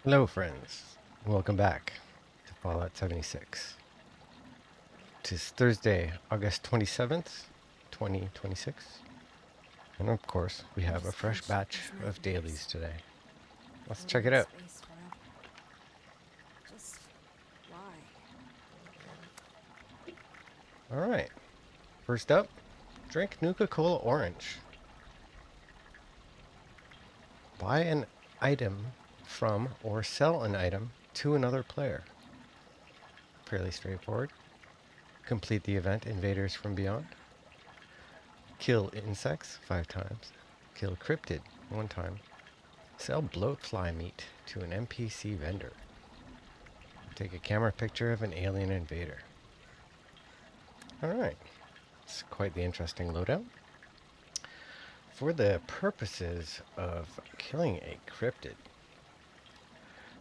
Hello, friends. Welcome back to Fallout 76. It is Thursday, August 27th, 2026. And of course, we I have a just fresh can't shake batch these of nightmares. dailies today. Let's check Living it in out. space forever. Just why? All right. First up, drink Nuka-Cola Orange. Buy an item from or sell an item to another player. Fairly straightforward. Complete the event Invaders from Beyond. Kill insects 5 times. Kill cryptid 1 time. Sell bloatfly meat to an NPC vendor. Take a camera picture of an alien invader. Alright, it's quite the interesting loadout. For the purposes of killing a cryptid,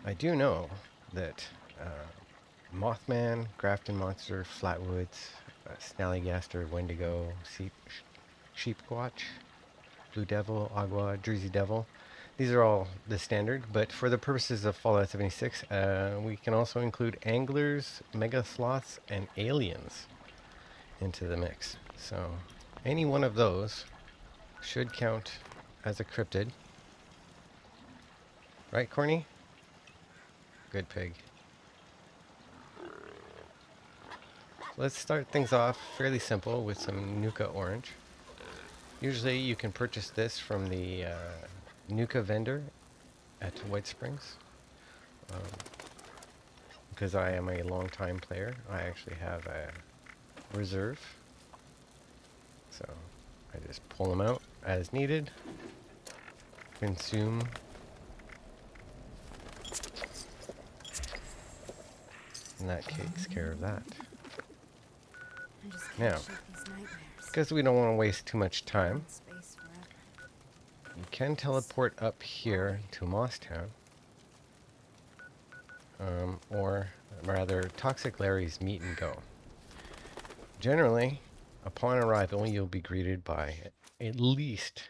I do know that Mothman, Grafton Monster, Flatwoods, Snallygaster, Wendigo, Sheepwatch, Blue Devil, Agua, Jersey Devil. These are all the standard, but for the purposes of Fallout 76, we can also include anglers, mega sloths, and aliens into the mix. So any one of those should count as a cryptid. Right, Corny? Good pig. Let's start things off fairly simple with some Nuka Orange. Usually you can purchase this from the Nuka vendor at White Springs. Um, because I am a long time player, I actually have a reserve. So I just pull them out as needed, consume, and that takes care of that. I just can't Now, shake these nightmares. because we don't want to waste too much Living time, in space forever. you can Just teleport up why? here to Mosstown, or rather Toxic Larry's Meet and Go. Generally, upon arrival, you'll be greeted by at least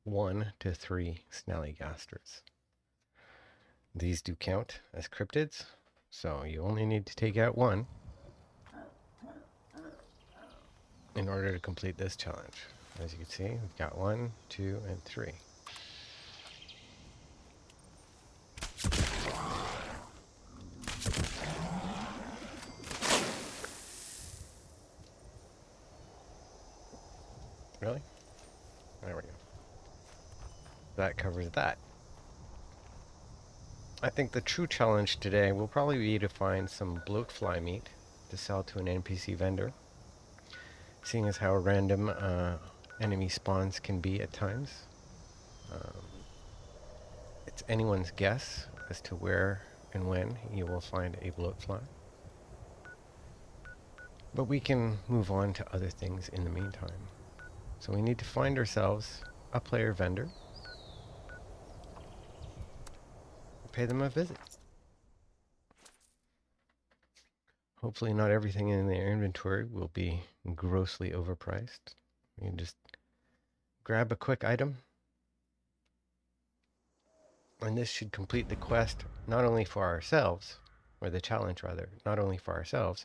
1 to 3 Snallygasters. These do count as cryptids, so you only need to take out one in order to complete this challenge. As you can see, we've got 1, 2, and 3. Really? There we go. That covers that. I think the true challenge today will probably be to find some bloatfly meat to sell to an NPC vendor, seeing as how random enemy spawns can be at times. Um, it's anyone's guess as to where and when you will find a bloatfly. But we can move on to other things in the meantime. So we need to find ourselves a player vendor, pay them a visit. Hopefully not everything in their inventory will be grossly overpriced. You can just grab a quick item, and this should complete the quest not only for ourselves, or the challenge rather, not only for ourselves,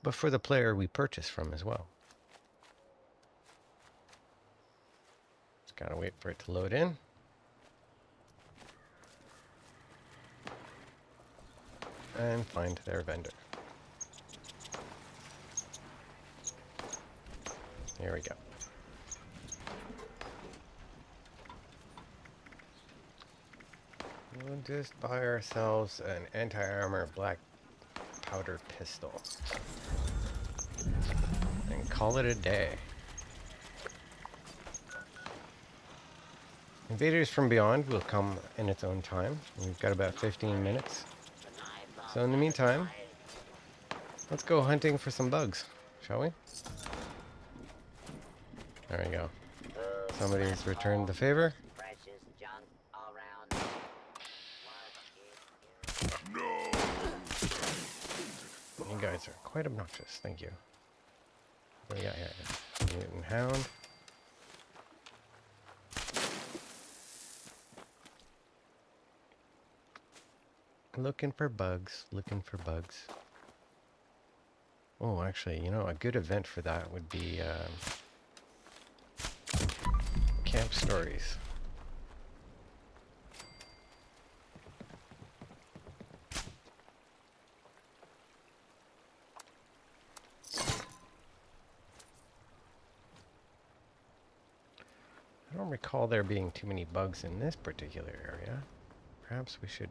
but for the player we purchase from as well. Just gotta wait for it to load in. And find their vendor. Here we go. We'll just buy ourselves an anti-armor black powder pistol and call it a day. Invaders from Beyond will come in its own time. We've got about 15 minutes. So in the meantime, let's go hunting for some bugs, shall we? There we go. Somebody's returned the favor. You guys are quite obnoxious. Thank you. What do we got here? Mutant Hound. Looking for bugs. Looking for bugs. Oh, actually, you know, a good event for that would be camp stories. I don't recall there being too many bugs in this particular area. Perhaps we should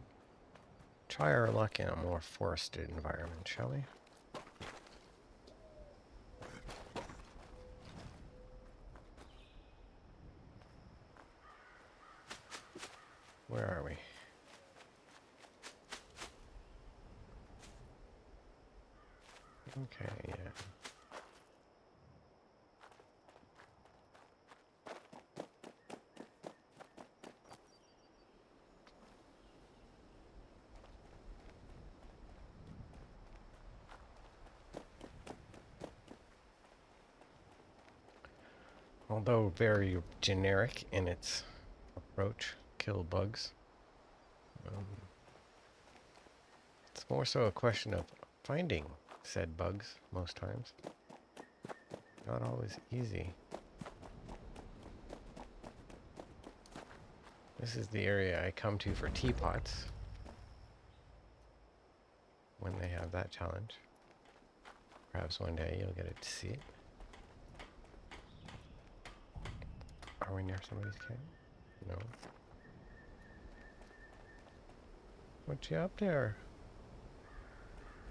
try our luck in a more forested environment, shall we? Where are we? Okay, yeah. Although very generic in its approach, kill bugs. Um, it's more so a question of finding said bugs most times. Not always easy. This is the area I come to for teapots when they have that challenge. Perhaps one day you'll get to see it. Are we near somebody's camp? No. What you up there?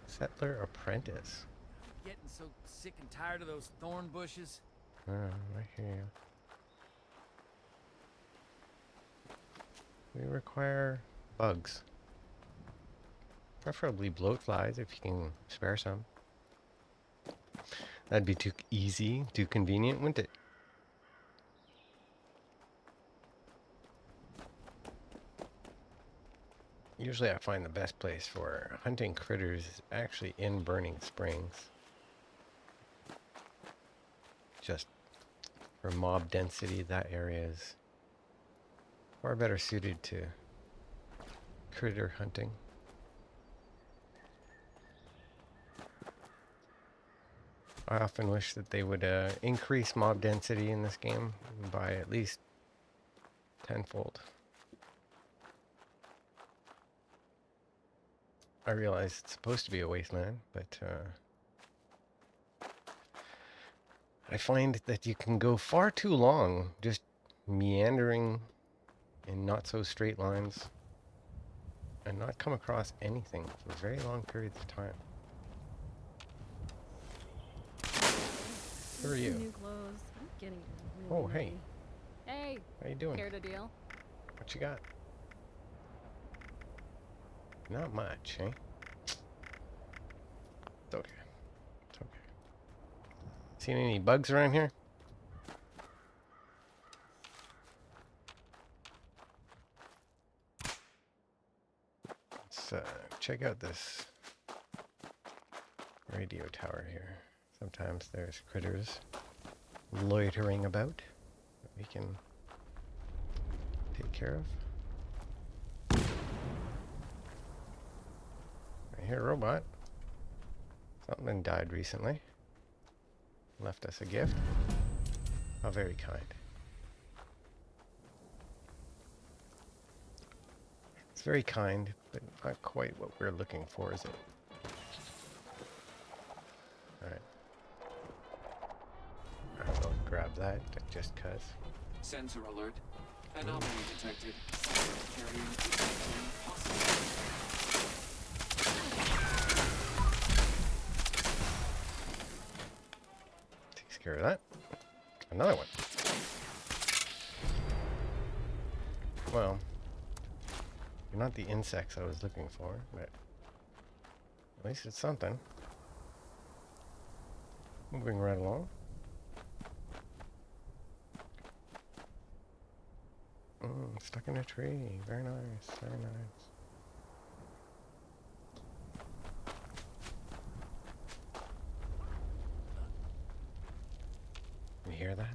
Settler apprentice. Getting so sick and tired of those thorn bushes. I hear you. We require bugs. Preferably bloatflies if you can spare some. That'd be too easy, too convenient, wouldn't it? Usually I find the best place for hunting critters is actually in Burning Springs. Just for mob density, that area is far better suited to critter hunting. I often wish that they would increase mob density in this game by at least tenfold. I realize it's supposed to be a wasteland, but I find that you can go far too long just meandering in not so straight lines and not come across anything for very long periods of time. Who are you? New clothes. I'm getting really Oh, hey. ready. Hey, How you doing? care to deal? What you got? Not much, eh? It's okay. It's okay. Seen any bugs around here? Let's check out this radio tower here. Sometimes there's critters loitering about that we can take care of. I hear a robot. Something died recently. Left us a gift. How very kind. It's very kind, but not quite what we're looking for, is it? Alright. I'll grab that just cuz. Sensor alert. Anomaly detected. Carrying detecting possible. Takes care of that. Another one. Well, you're not the insects I was looking for, but at least it's something. Moving right along. Stuck in a tree. Very nice. Very nice. You hear that?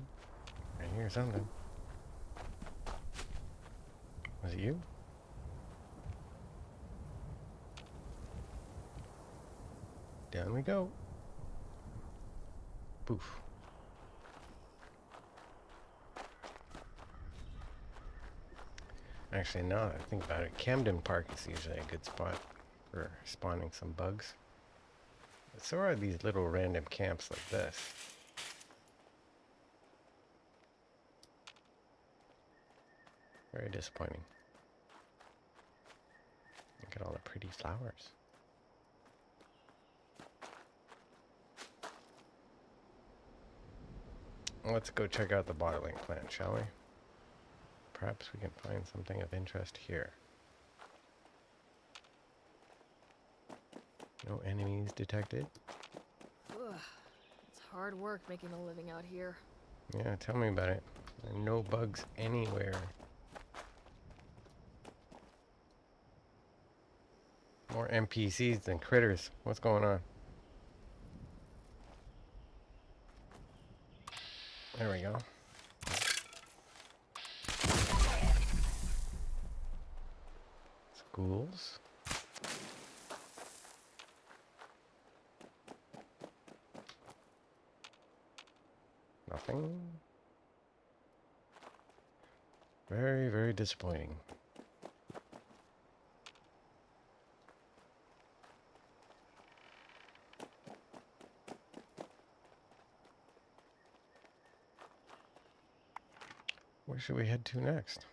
I hear something. Was it you? Down we go. Poof. Actually, now that I think about it, Camden Park is usually a good spot for spawning some bugs. But so are these little random camps like this. Very disappointing. Look at all the pretty flowers. Let's go check out the bottling plant, shall we? Perhaps we can find something of interest here. No enemies detected. Ugh, it's hard work making a living out here. Yeah, tell me about it. There are no bugs anywhere. More NPCs than critters. What's going on? There we go. Schools. Nothing. Very, very disappointing. Where should we head to next?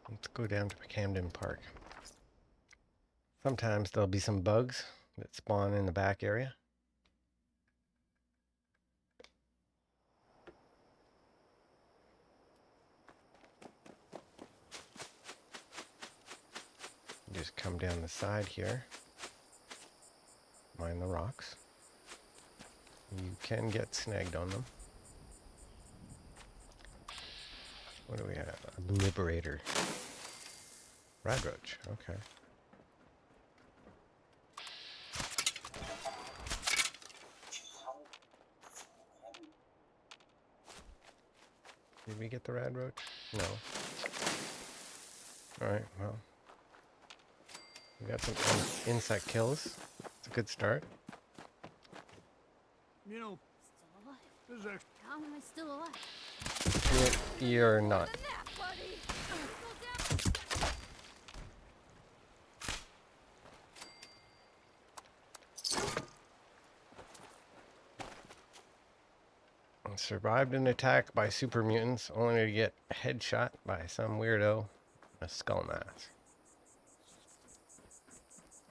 Let's go down to Camden Park. Sometimes there'll be some bugs that spawn in the back area. Just come down the side here. Mind the rocks. You can get snagged on them. What do we have? A liberator. Radroach, okay. Did we get the radroach? No. Alright, well. We got some insect kills. It's a good start. You know, Still alive. this is actually How am I still alive? You're not. The nap, buddy! Go down. Survived an attack by super mutants, only to get headshot by some weirdo in a skull mask.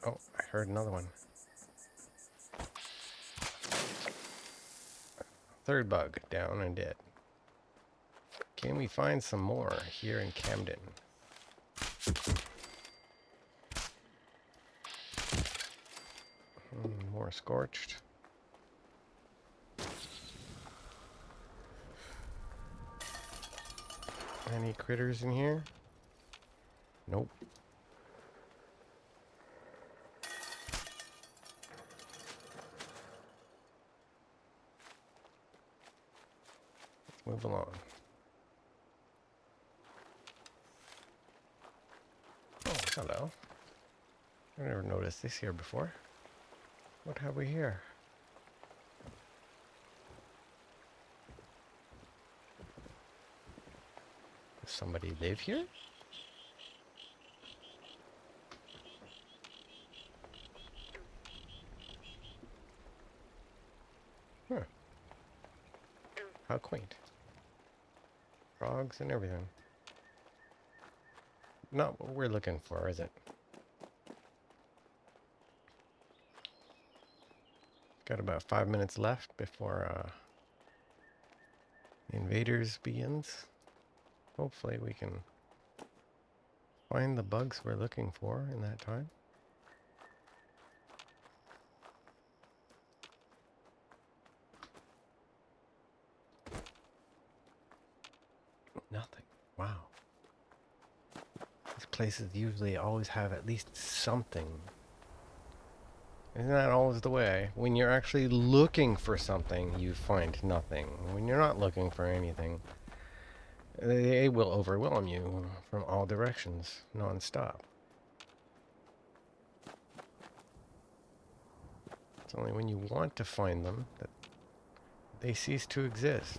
Oh, I heard another one. Third bug, down and dead. Can we find some more here in Camden? More scorched. Any critters in here? Nope. Let's move along. Oh, hello. I've never noticed this here before. What have we here? Does somebody live here? Huh. How quaint. Frogs and everything. Not what we're looking for, is it? Got about 5 minutes left before the invaders begins. Hopefully we can find the bugs we're looking for in that time. Nothing. Wow. These places usually always have at least something. Isn't that always the way? When you're actually looking for something, you find nothing. When you're not looking for anything, they will overwhelm you from all directions, non-stop. It's only when you want to find them that they cease to exist.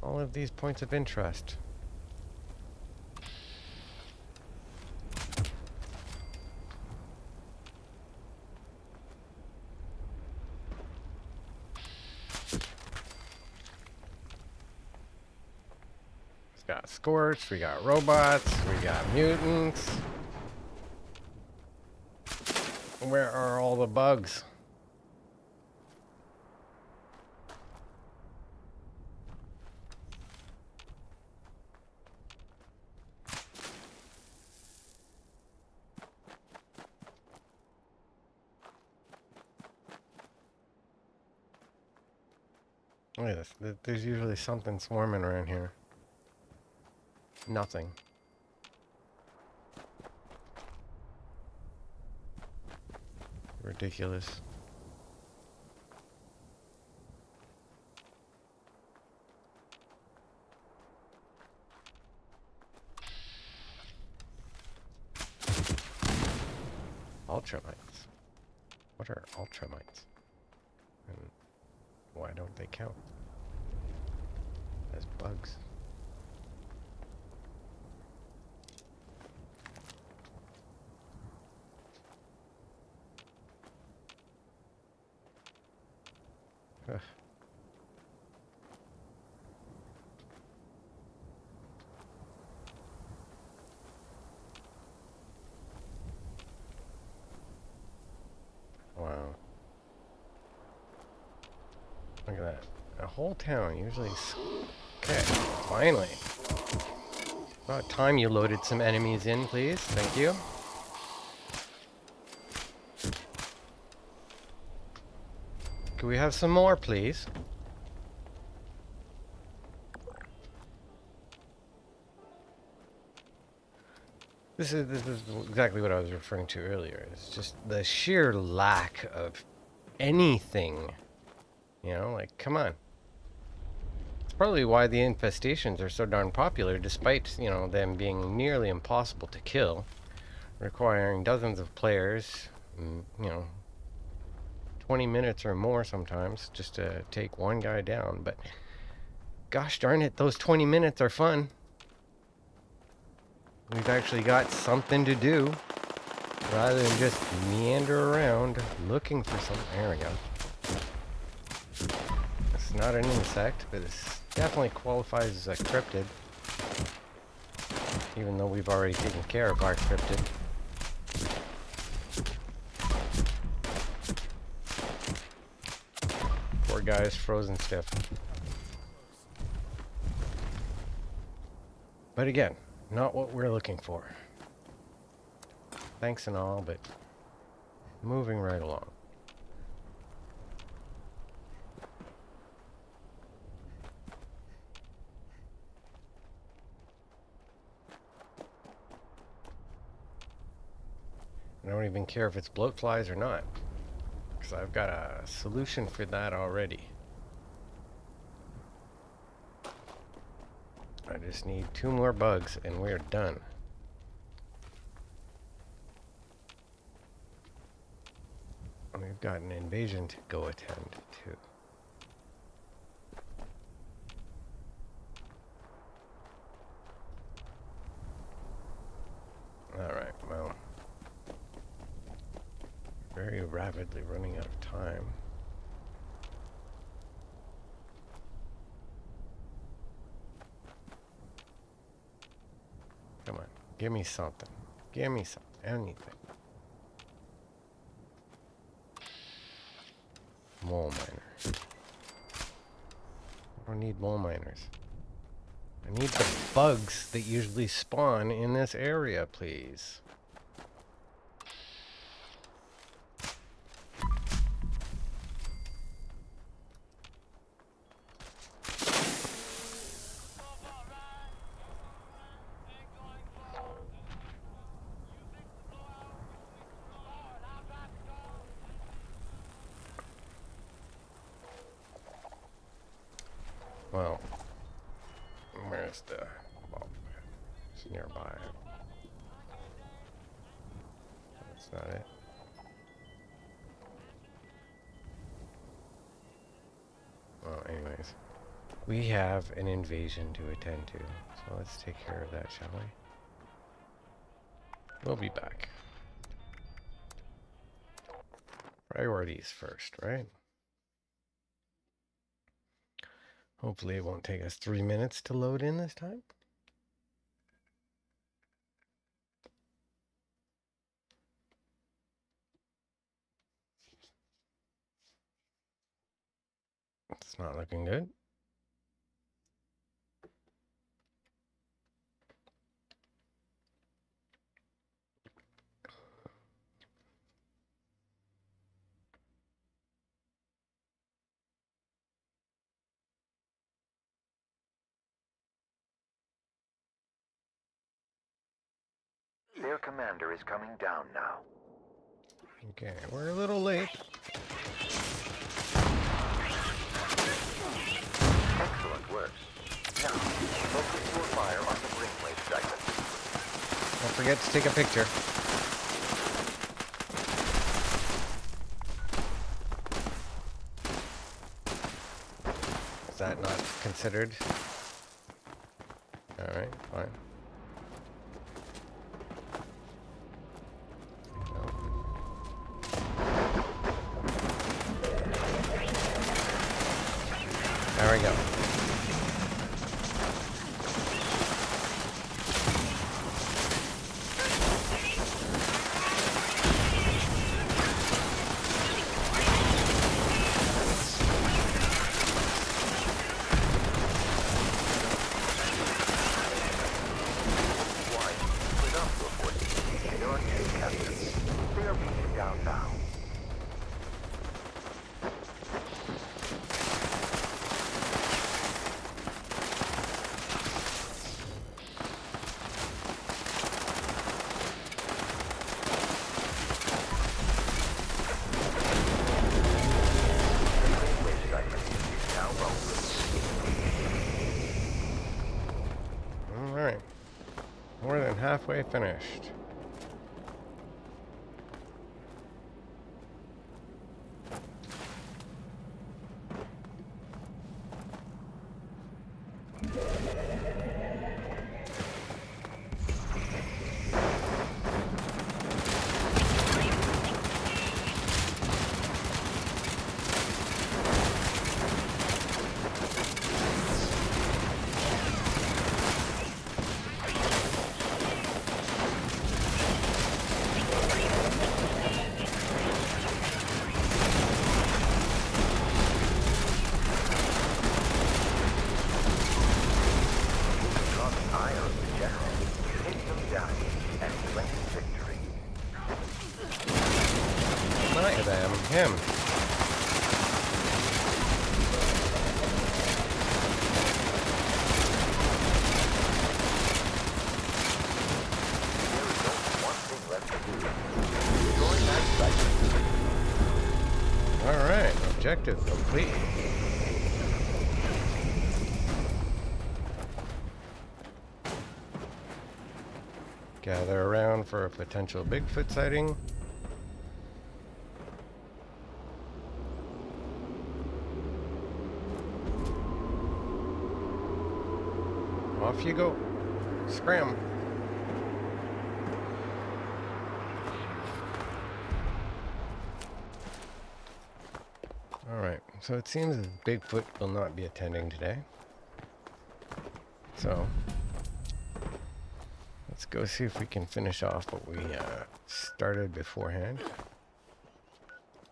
All of these points of interest. We got scorch, we got robots, we got mutants. Where are all the bugs? Look at this. There's usually something swarming around here. Nothing. Ridiculous. Ultramites. What are ultramites? And why don't they count as bugs? Ugh. Wow. Look at that. A whole town usually... Okay, finally. About time you loaded some enemies in, please. Thank you. Can we have some more, please? This is exactly what I was referring to earlier. It's just the sheer lack of anything. You know, like, come on. It's probably why the infestations are so darn popular, despite, you know, them being nearly impossible to kill, requiring dozens of players, you know, 20 minutes or more sometimes just to take one guy down. But gosh darn it, those 20 minutes are fun. We've actually got something to do rather than just meander around looking for something. There we go. It's not an insect, but it definitely qualifies as a cryptid. Even though we've already taken care of our cryptid. Poor guy is frozen stiff. But again, not what we're looking for. Thanks and all, but moving right along. I don't even care if it's bloat flies or not, because I've got a solution for that already. I just need 2 more bugs and we're done. And we've got an invasion to go attend to. Alright, well. Very rapidly running out of time. Come on, give me something. Give me something. Anything. Mole miner. I don't need mole miners. I need the bugs that usually spawn in this area, please. Well, There's the well, it's nearby. That's not it. Well, anyways, we have an invasion to attend to, so let's take care of that, shall we? We'll be back. Priorities first, right? Hopefully it won't take us 3 minutes to load in this time. It's not looking good. Their commander is coming down now. Okay, we're a little late. Excellent work. Now, focus your fire on the brainwave segment. Don't forget to take a picture. Is that not considered? Alright, fine. There we go. Alright. More than halfway finished. Him. Alright, objective complete. Gather around for a potential Bigfoot sighting. Off you go. Scram. Alright, so it seems that Bigfoot will not be attending today. So, let's go see if we can finish off what we started beforehand.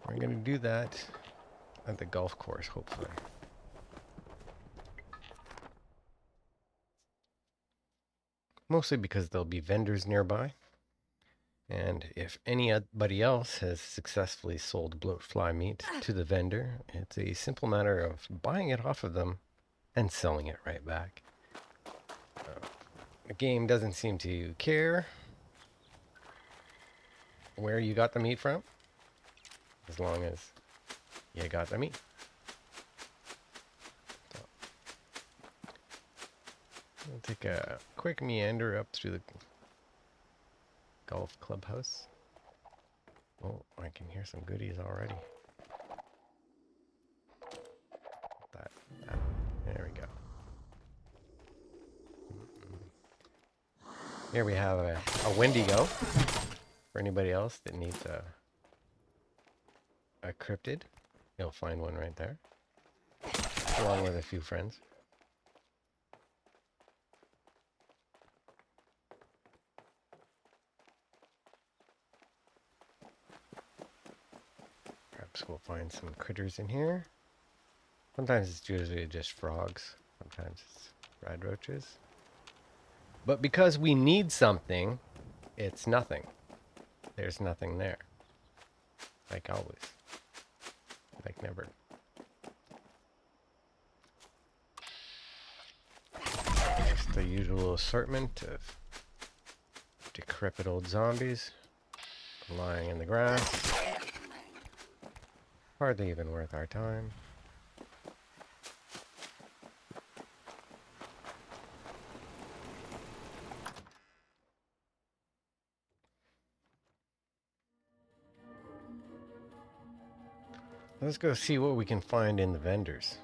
We're going to do that at the golf course, hopefully. Mostly because there'll be vendors nearby. And if anybody else has successfully sold bloat fly meat to the vendor, it's a simple matter of buying it off of them and selling it right back. The game doesn't seem to care where you got the meat from, as long as you got the meat. So, We'll take a quick meander up through the golf clubhouse. Oh, I can hear some goodies already. That. There we go. Here we have a Wendigo for anybody else that needs a cryptid. You'll find one right there, along with a few friends. Perhaps we'll find some critters in here. Sometimes it's usually just frogs. Sometimes it's rad roaches. But because we need something, it's nothing. There's nothing there. Like always. Like never. Just the usual assortment of decrepit old zombies lying in the grass. Hardly even worth our time. Let's go see what we can find in the vendors.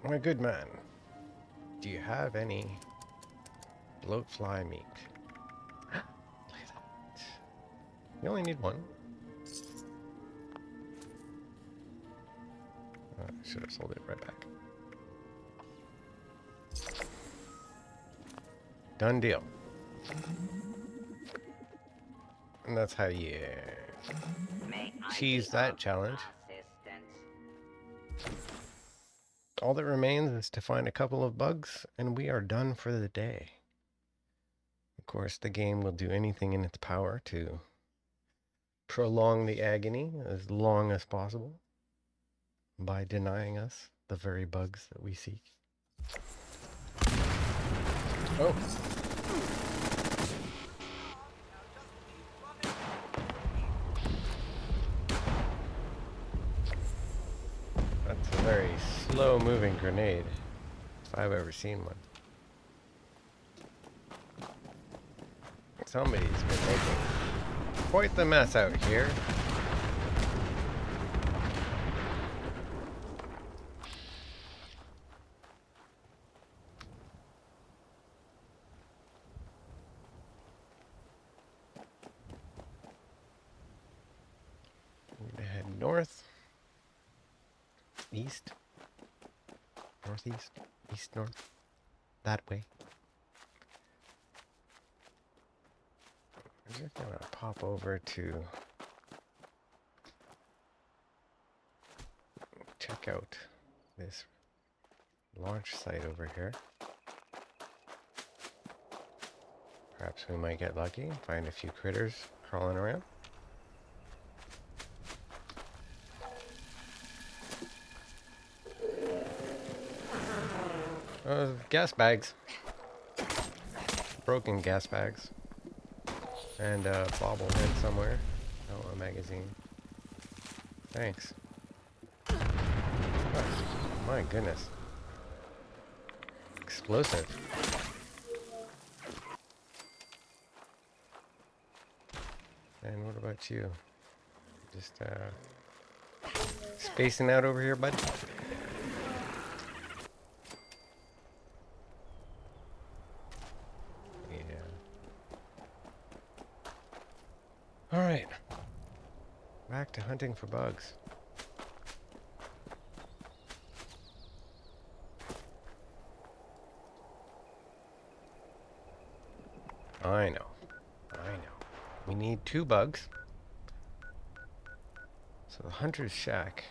My good man, do you have any bloatfly meat? Look at that. You only need one. I should have sold it right back. Done deal. And that's how you cheese that challenge. All that remains is to find a couple of bugs, and we are done for the day. Of course, the game will do anything in its power to prolong the agony as long as possible by denying us the very bugs that we seek. Oh. That's a very slow-moving grenade, if I've ever seen one. Somebody's been making quite the mess out here. I'm gonna head north, east, northeast, east, north, that way. I'm just gonna pop over to check out this launch site over here. Perhaps we might get lucky and find a few critters crawling around. Gas bags. Broken gas bags. And a bobblehead somewhere. Oh, a magazine. Thanks. Oh, my goodness. Explosive. And what about you? Just spacing out over here, bud? Alright. Back to hunting for bugs. I know. We need 2 bugs. So the hunter's shack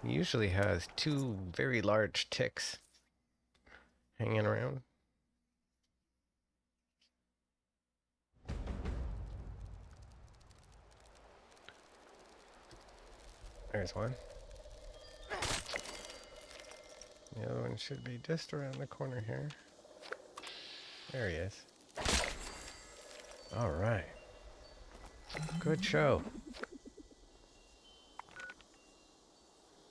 usually has 2 very large ticks hanging around. There's one. The other one should be just around the corner here. There he is. All right. Good show.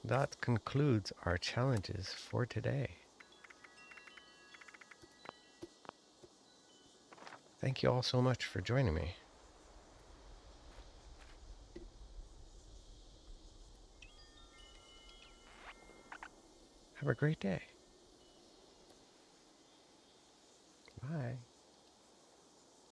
that concludes our challenges for today. Thank you all so much for joining me. Have a great day.